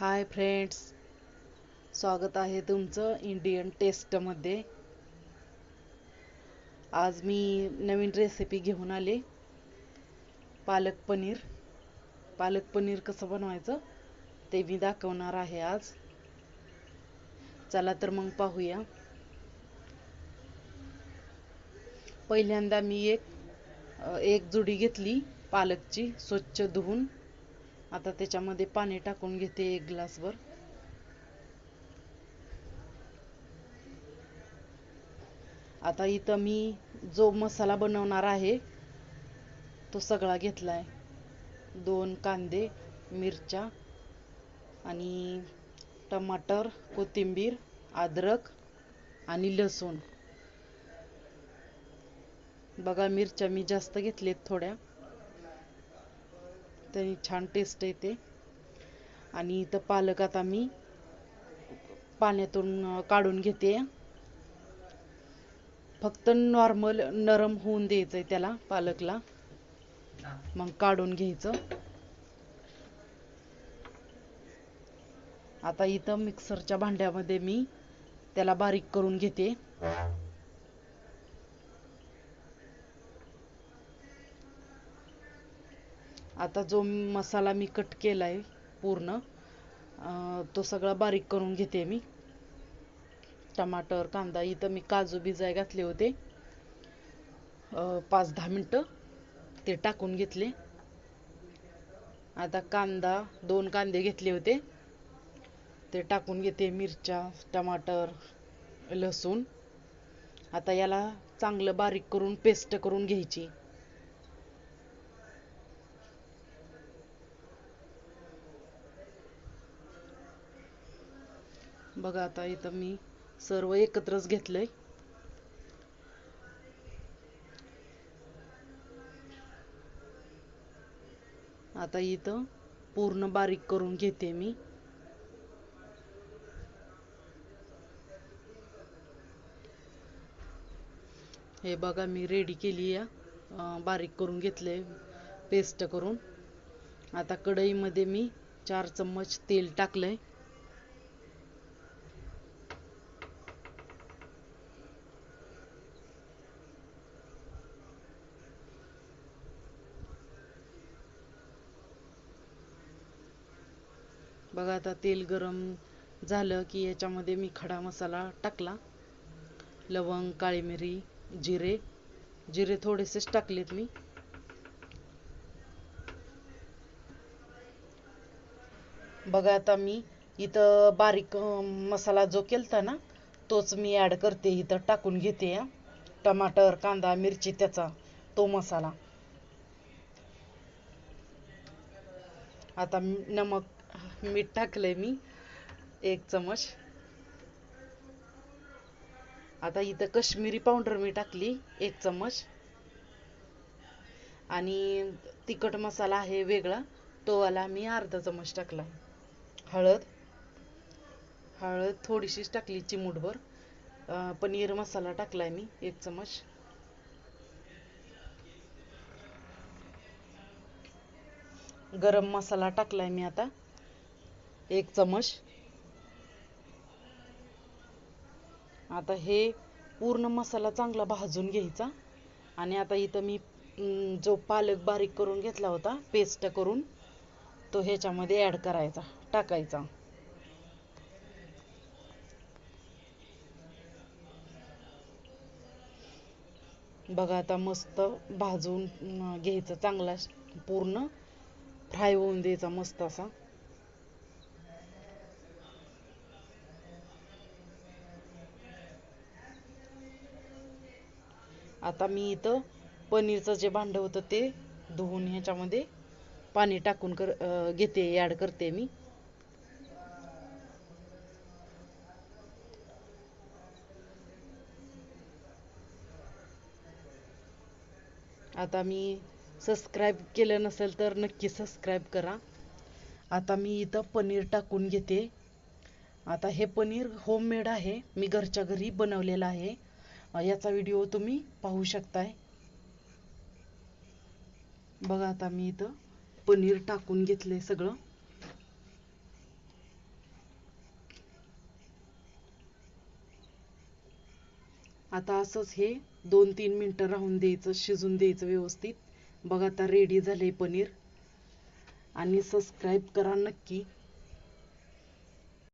Hi friends, स्वागत आहे तुमचं इंडियन टेस्टमध्ये। आज मी नवीन रेसिपी घेऊन आले, पालक पनीर। पालक पनीर कसं बनवायचं ते मी दाखवणार आहे आज। चला तर मग पाहूया। पहिल्यांदा मी एक जुडी घेतली पालकची, स्वच्छ धुवून। आता त्याच्यामध्ये पाणी टाकून घेते 1 ग्लासभर। आता इथं मी जो मसाला बनवणार आहे तो सगळा घेतलाय। 2 कांदे, मिरच्या आणि टमाटर, कोथिंबीर, अद्रक आणि लसूण। बघा, मिरच्या मी जास्त घेतलेत थोड्या, त्याने छान टेस्ट येते। आणि इथं पालक आता मी पाण्यातून काढून घेते। फक्त नॉर्मल नरम होऊन द्यायचंय त्याला, पालकला, मग काढून घ्यायचं। आता इथं मिक्सरच्या भांड्यामध्ये मी त्याला बारीक करून घेते। आता जो मसाला मी कट केलाय पूर्ण, तो सगळा बारीक करून घेते मी। टमाटर, कांदा, इथं मी काजू भिजाय घातले होते 5-10 मिनिटं, ते टाकून घेतले। आता 2 कांदे घेतले होते ते टाकून घेते, मिरच्या, टमाटर, लसूण। आता याला चांगलं बारीक करून पेस्ट करून घ्यायची। बघा, आता इथं मी सर्व एकत्रच घेतलंय। आता इथं पूर्ण बारीक करून घेते मी। हे बघा, मी रेडी केली आहे, बारीक करून घेतले पेस्ट करून। आता कढईमध्ये मी 4 चम्मच तेल टाकलंय। बघा, आता तेल गरम झालं की याच्यामध्ये मी खडा मसाला टाकला। लवंग, काळी मिरी, जिरे थोडेसेच टाकलेत मी। बघा, आता मी इथं बारीक मसाला जो केलता ना, तोच मी ऍड करते, इथं टाकून घेते। टमाटर, कांदा, मिरची, त्याचा तो मसाला। आता मीठ टाकलंय मी 1 चमच। आता इथं कश्मीरी पावडर मी टाकली 1 चमच। आणि तिखट मसाला आहे वेगळा, तो वाला मी अर्धा चमच टाकला। हळद थोडीशीच टाकली, चिमूटभर। पनीर मसाला टाकलाय मी 1 चमच। गरम मसाला टाकलाय मी आता 1 चमच। आता हे पूर्ण मसाला चांगला भाजून घ्यायचा। आणि आता इथं मी जो पालक बारीक करून घेतला होता पेस्ट करून, तो ह्याच्यामध्ये ऍड करायचा, टाकायचा। बघा, आता मस्त भाजून घ्यायचं, चांगला पूर्ण फ्राय होऊन द्यायचा मस्त असा। आता मी इथं पनीरचं जे भांड होतं ते धुवून ह्याच्यामध्ये पाणी टाकून घेते, ऍड करते मी। आता मी सबस्क्राईब केलं नसेल तर नक्की सबस्क्राईब करा। आता मी इथं पनीर टाकून घेते। आता हे पनीर होममेड आहे, मी घरच्या घरी बनवलेलं आहे। याचा व्हिडिओ तुम्ही पाहू शकताय। बघा, आता मी इथं पनीर टाकून घेतले सगळं। आता असंच हे 2-3 मिनटं राहून द्यायचं, शिजून द्यायचं व्यवस्थित. बघा आता रेडी झाले पनीर. आणि सबस्क्राईब करा नक्की.